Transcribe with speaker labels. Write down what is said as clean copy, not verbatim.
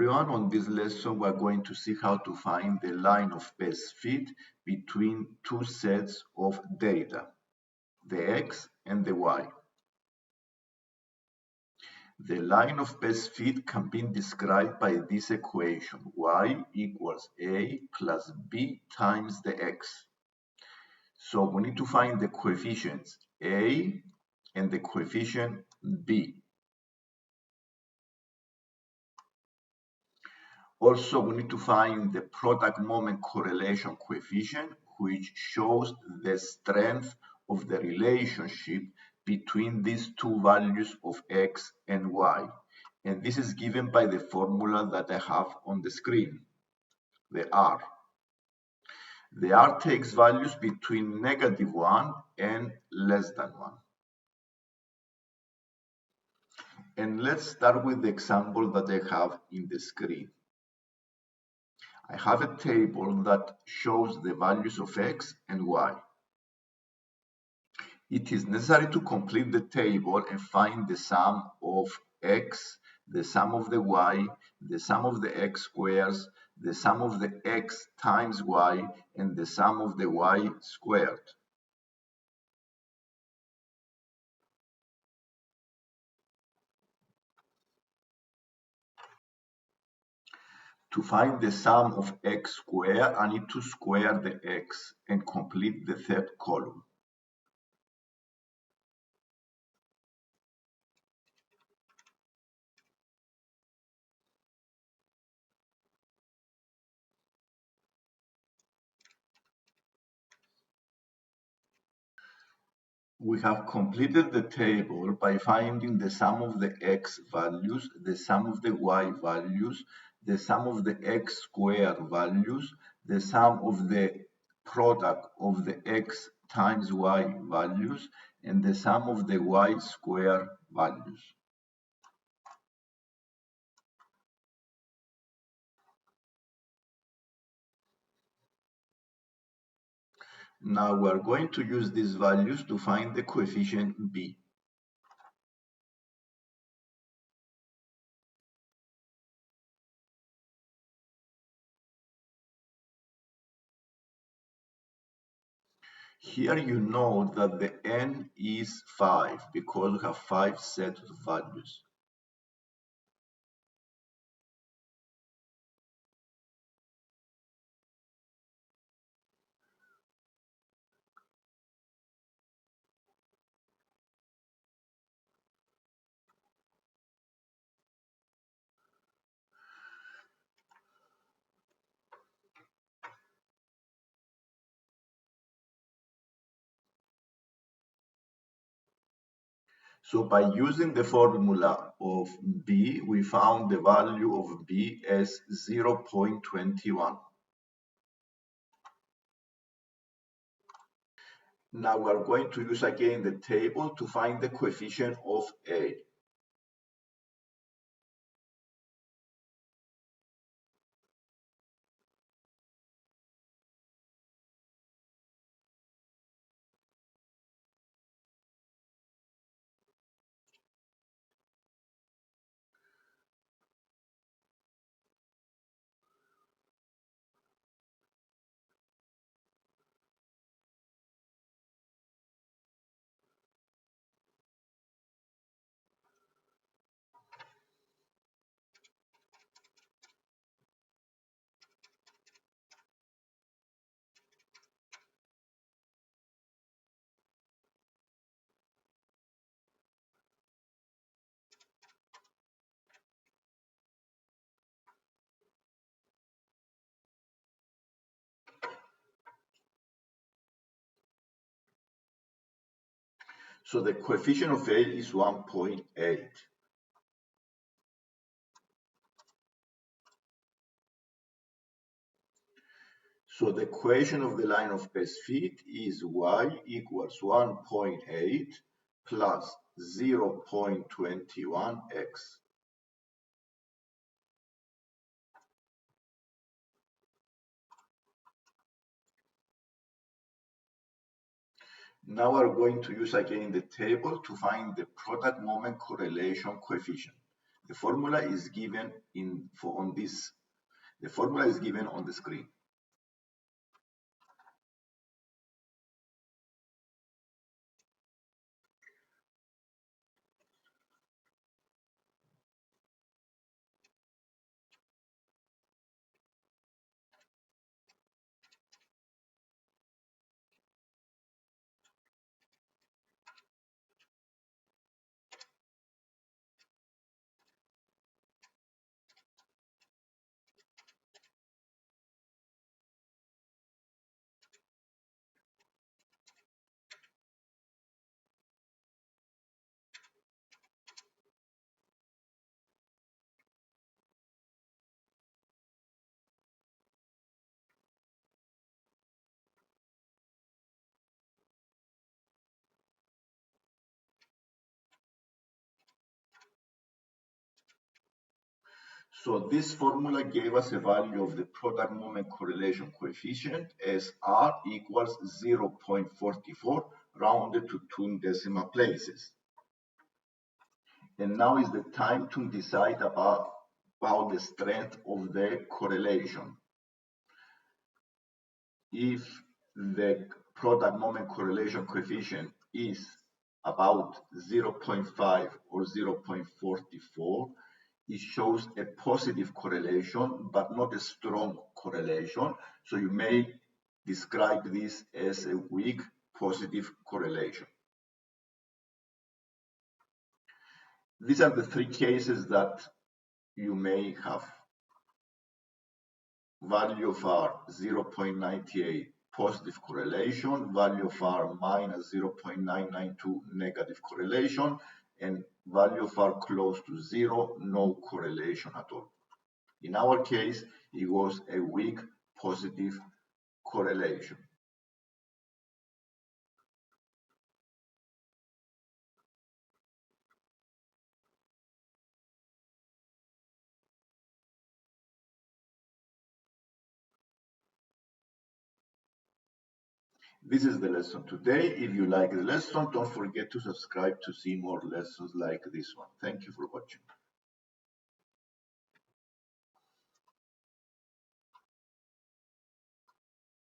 Speaker 1: everyone. On this lesson, we're going to see how to find the line of best fit between two sets of data, the X and the Y. The line of best fit can be described by this equation, y equals a plus b times the x. So we need to find the coefficients a and the coefficient b. Also, we need to find the product moment correlation coefficient, which shows the strength of the relationship between these two values of x and y. And this is given by the formula that I have on the screen, the R. The R takes values between -1 and less than 1. And let's start with the example that I have in the screen. I have a table that shows the values of x and y. It is necessary to complete the table and find the sum of x, the sum of the y, the sum of the x squares, the sum of the x times y, and the sum of the y squared. To find the sum of x squared, I need to square the x and complete the third column. We have completed the table by finding the sum of the x values, the sum of the y values, the sum of the x squared values, the sum of the product of the x times y values, and the sum of the y squared values. Now we are going to use these values to find the coefficient b. Here you know that the n is 5 because we have 5 sets of values. So by using the formula of b, we found the value of b as 0.21. Now we are going to use again the table to find the coefficient of a. So the coefficient of a is 1.8. So the equation of the line of best fit is y equals 1.8 plus 0.21x. Now we're going to use again the table to find the product moment correlation coefficient. The formula is given on the screen. So this formula gave us a value of the product moment correlation coefficient as R equals 0.44 rounded to 2 decimal places. And now is the time to decide about the strength of the correlation. If the product moment correlation coefficient is about 0.5 or 0.44, it shows a positive correlation, but not a strong correlation. So you may describe this as a weak positive correlation. These are the three cases that you may have. Value of R 0.98 positive correlation, value of R minus 0.992 negative correlation, and value of R close to 0, no correlation at all. In our case, it was a weak positive correlation. This is the lesson today. If you like the lesson, don't forget to subscribe to see more lessons like this one. Thank you for watching.